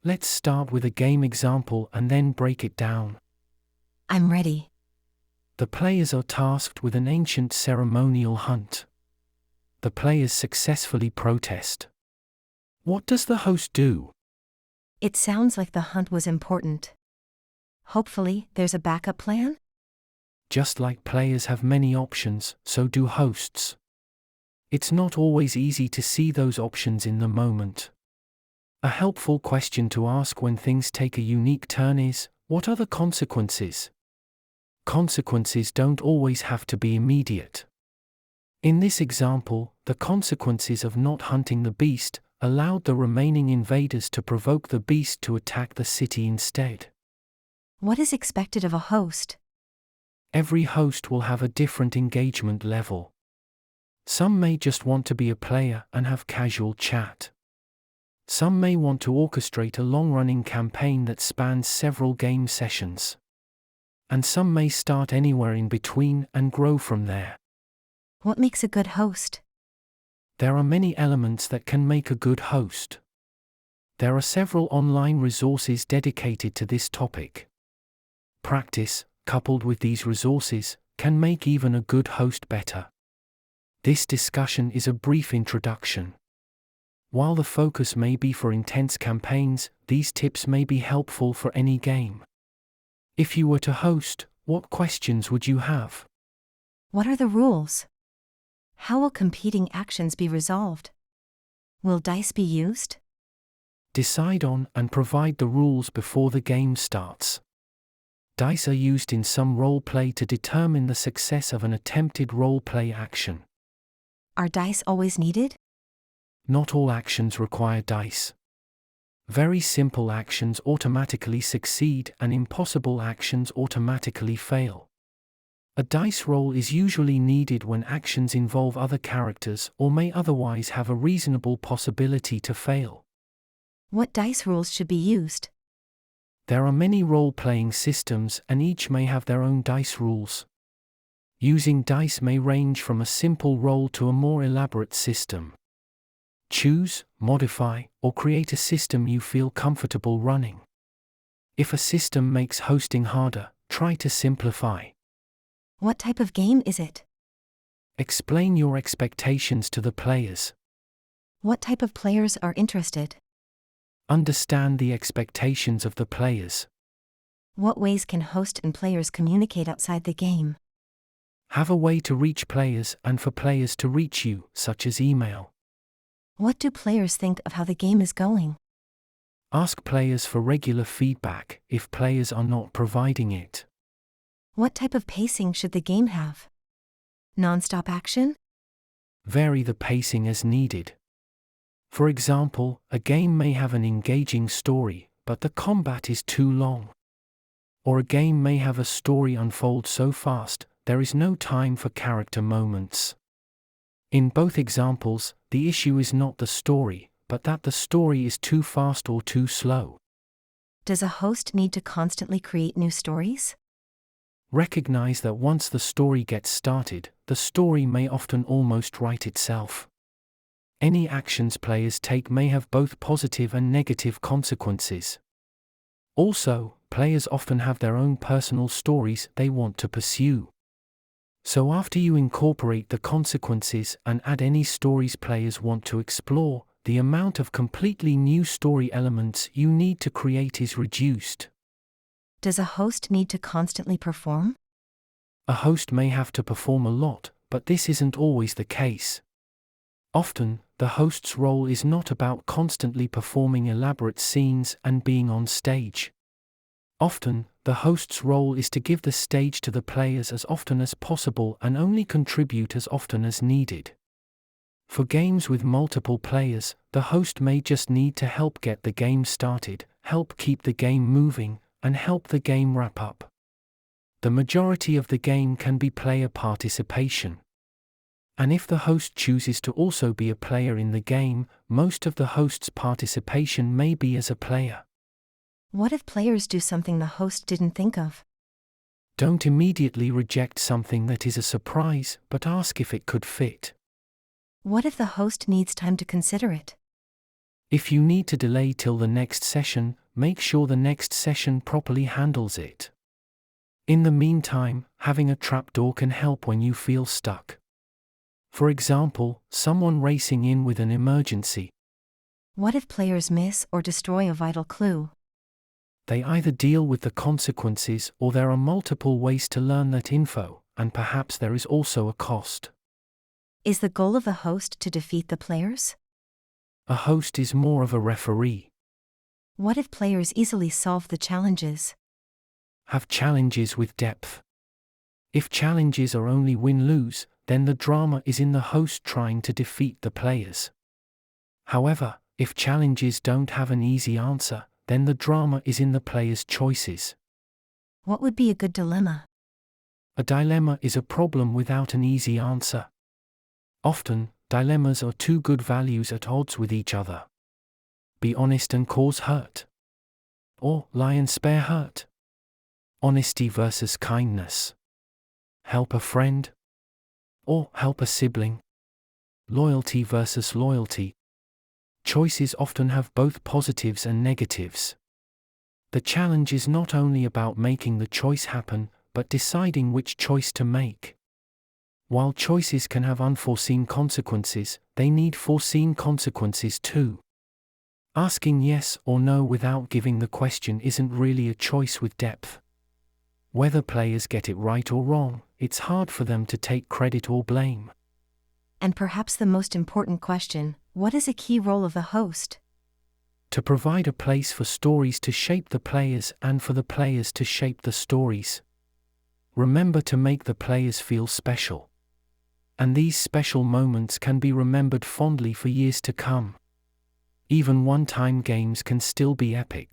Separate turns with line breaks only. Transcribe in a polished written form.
Let's start with a game example and then break it down.
I'm ready.
The players are tasked with an ancient ceremonial hunt. The players successfully protest. What does the host do?
It sounds like the hunt was important. Hopefully, there's a backup plan?
Just like players have many options, so do hosts. It's not always easy to see those options in the moment. A helpful question to ask when things take a unique turn is, what are the consequences? Consequences don't always have to be immediate. In this example, the consequences of not hunting the beast allowed the remaining invaders to provoke the beast to attack the city instead.
What is expected of a host?
Every host will have a different engagement level. Some may just want to be a player and have casual chat. Some may want to orchestrate a long-running campaign that spans several game sessions. And some may start anywhere in between and grow from there.
What makes a good host?
There are many elements that can make a good host. There are several online resources dedicated to this topic. Practice, coupled with these resources, can make even a good host better. This discussion is a brief introduction. While the focus may be for intense campaigns, these tips may be helpful for any game. If you were to host, what questions would you have?
What are the rules? How will competing actions be resolved? Will dice be used?
Decide on and provide the rules before the game starts. Dice are used in some role-play to determine the success of an attempted role-play action.
Are dice always needed?
Not all actions require dice. Very simple actions automatically succeed and impossible actions automatically fail. A dice roll is usually needed when actions involve other characters or may otherwise have a reasonable possibility to fail.
What dice rules should be used?
There are many role-playing systems and each may have their own dice rules. Using dice may range from a simple roll to a more elaborate system. Choose, modify, or create a system you feel comfortable running. If a system makes hosting harder, try to simplify.
What type of game is it?
Explain your expectations to the players.
What type of players are interested?
Understand the expectations of the players.
What ways can host and players communicate outside the game?
Have a way to reach players and for players to reach you, such as email.
What do players think of how the game is going?
Ask players for regular feedback if players are not providing it.
What type of pacing should the game have? Non-stop action?
Vary the pacing as needed. For example, a game may have an engaging story, but the combat is too long. Or a game may have a story unfold so fast, there is no time for character moments. In both examples, the issue is not the story, but that the story is too fast or too slow.
Does a host need to constantly create new stories?
Recognize that once the story gets started, the story may often almost write itself. Any actions players take may have both positive and negative consequences. Also, players often have their own personal stories they want to pursue. So after you incorporate the consequences and add any stories players want to explore, the amount of completely new story elements you need to create is reduced.
Does a host need to constantly perform?
A host may have to perform a lot, but this isn't always the case. Often, the host's role is not about constantly performing elaborate scenes and being on stage. Often, the host's role is to give the stage to the players as often as possible and only contribute as often as needed. For games with multiple players, the host may just need to help get the game started, help keep the game moving, and help the game wrap up. The majority of the game can be player participation. And if the host chooses to also be a player in the game, most of the host's participation may be as a player.
What if players do something the host didn't think of?
Don't immediately reject something that is a surprise, but ask if it could fit.
What if the host needs time to consider it?
If you need to delay till the next session, make sure the next session properly handles it. In the meantime, having a trapdoor can help when you feel stuck. For example, someone racing in with an emergency.
What if players miss or destroy a vital clue?
They either deal with the consequences or there are multiple ways to learn that info, and perhaps there is also a cost.
Is the goal of the host to defeat the players?
A host is more of a referee.
What if players easily solve the challenges?
Have challenges with depth. If challenges are only win-lose, then the drama is in the host trying to defeat the players. However, if challenges don't have an easy answer, then the drama is in the players' choices.
What would be a good dilemma?
A dilemma is a problem without an easy answer. Often, dilemmas are two good values at odds with each other. Be honest and cause hurt. Or lie and spare hurt. Honesty versus kindness. Help a friend. Or help a sibling. Loyalty versus loyalty. Choices often have both positives and negatives. The challenge is not only about making the choice happen, but deciding which choice to make. While choices can have unforeseen consequences, they need foreseen consequences too. Asking yes or no without giving the question isn't really a choice with depth. Whether players get it right or wrong, it's hard for them to take credit or blame.
And perhaps the most important question, what is a key role of the host?
To provide a place for stories to shape the players and for the players to shape the stories. Remember to make the players feel special. And these special moments can be remembered fondly for years to come. Even one-time games can still be epic.